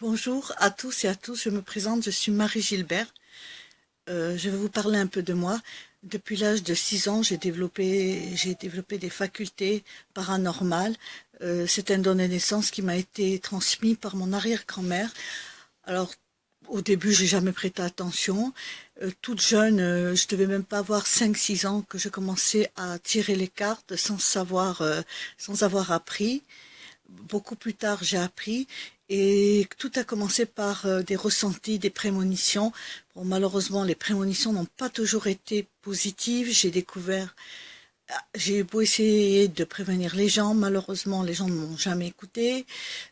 Bonjour à tous et à tous, je me présente, je suis Marie Gilbert. Je vais vous parler un peu de moi. Depuis l'âge de 6 ans, j'ai développé des facultés paranormales. C'est un don de naissance qui m'a été transmis par mon arrière-grand-mère. Alors, au début, j'ai jamais prêté attention. Toute jeune, je devais même pas avoir 5, 6 ans que je commençais à tirer les cartes sans avoir appris. Beaucoup plus tard, j'ai appris et tout a commencé par des ressentis, des prémonitions. Bon, malheureusement, les prémonitions n'ont pas toujours été positives. J'ai beau essayer de prévenir les gens, malheureusement, les gens ne m'ont jamais écouté.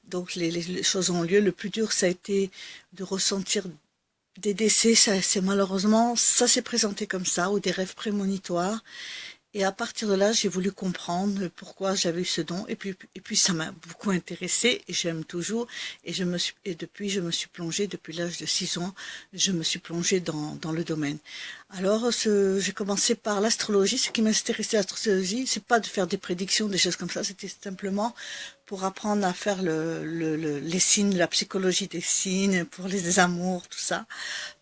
Donc, les choses ont lieu. Le plus dur, ça a été de ressentir des décès. Ça s'est présenté comme ça, ou des rêves prémonitoires. Et à partir de là, j'ai voulu comprendre pourquoi j'avais eu ce don. Et puis ça m'a beaucoup intéressée et j'aime toujours. Et depuis, je me suis plongée, depuis l'âge de 6 ans, je me suis plongée dans le domaine. Alors, j'ai commencé par l'astrologie. Ce qui m'intéressait à l'astrologie, c'est pas de faire des prédictions, des choses comme ça. C'était simplement pour apprendre à faire les signes, la psychologie des signes, pour les amours, tout ça.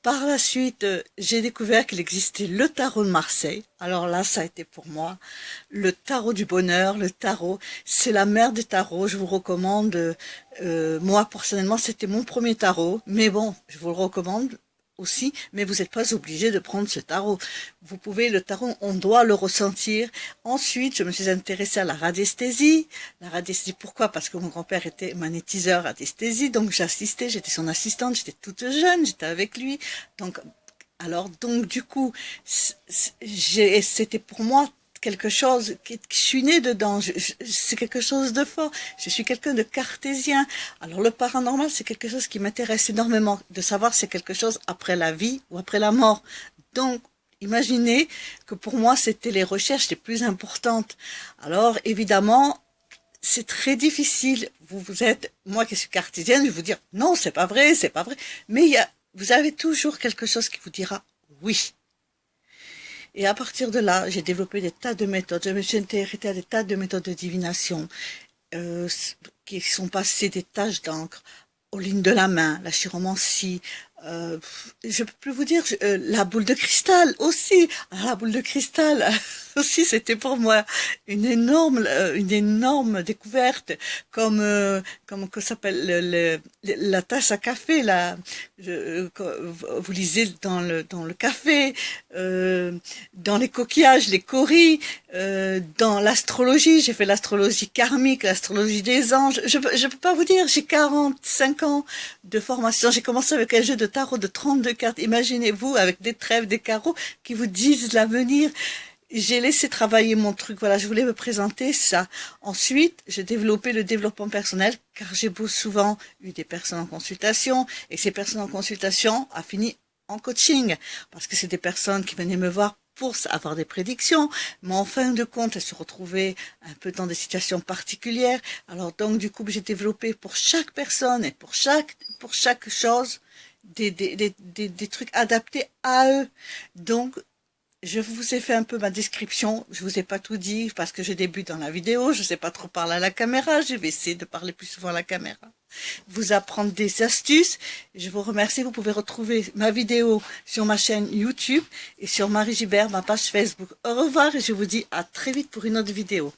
Par la suite, j'ai découvert qu'il existait le tarot de Marseille. Alors là, ça a été pour moi le tarot du bonheur. Le tarot, c'est la mère des tarots. Je vous recommande. Moi, personnellement, c'était mon premier tarot. Mais bon, je vous le recommande aussi, mais vous n'êtes pas obligé de prendre ce tarot. Vous pouvez, le tarot, on doit le ressentir. Ensuite, je me suis intéressée à la radiesthésie. La radiesthésie, pourquoi? Parce que mon grand-père était magnétiseur radiesthésie, donc j'assistais, j'étais son assistante, j'étais toute jeune, j'étais avec lui. Donc, donc du coup, c'était pour moi quelque chose, je suis née dedans, c'est quelque chose de fort, je suis quelqu'un de cartésien. Alors le paranormal, c'est quelque chose qui m'intéresse énormément, de savoir si c'est quelque chose après la vie ou après la mort. Donc, imaginez que pour moi, c'était les recherches les plus importantes. Alors, évidemment, c'est très difficile. Moi qui suis cartésienne, je vais vous dire, non, c'est pas vrai, c'est pas vrai. Mais vous avez toujours quelque chose qui vous dira oui. Et à partir de là, j'ai développé des tas de méthodes. Je me suis intéressée à des tas de méthodes de divination euh, qui sont passées des taches d'encre aux lignes de la main, la chiromancie. Je peux plus vous dire, la boule de cristal aussi. Ah, la boule de cristal aussi, c'était pour moi une énorme découverte, comme que s'appelle la tasse à café là. Vous lisez dans le café, dans les coquillages, les coris, dans l'astrologie. J'ai fait l'astrologie karmique, l'astrologie des anges. Je peux pas vous dire, j'ai 45 ans de formation. J'ai commencé avec un jeu de tarot de 32 cartes. Imaginez-vous, avec des trèfles, des carreaux qui vous disent l'avenir. J'ai laissé travailler mon truc. Voilà, je voulais me présenter ça. Ensuite, j'ai développé le développement personnel, car j'ai souvent eu des personnes en consultation, et ces personnes en consultation a fini en coaching, parce que c'est des personnes qui venaient me voir pour avoir des prédictions, mais en fin de compte, elles se retrouvaient un peu dans des situations particulières. Alors donc, du coup, j'ai développé pour chaque personne et pour chaque chose des trucs adaptés à eux. Donc, je vous ai fait un peu ma description, je vous ai pas tout dit parce que je débute dans la vidéo, je sais pas trop parler à la caméra, je vais essayer de parler plus souvent à la caméra. Vous apprendre des astuces. Je vous remercie, vous pouvez retrouver ma vidéo sur ma chaîne YouTube et sur Marie Gilbert, ma page Facebook. Au revoir et je vous dis à très vite pour une autre vidéo.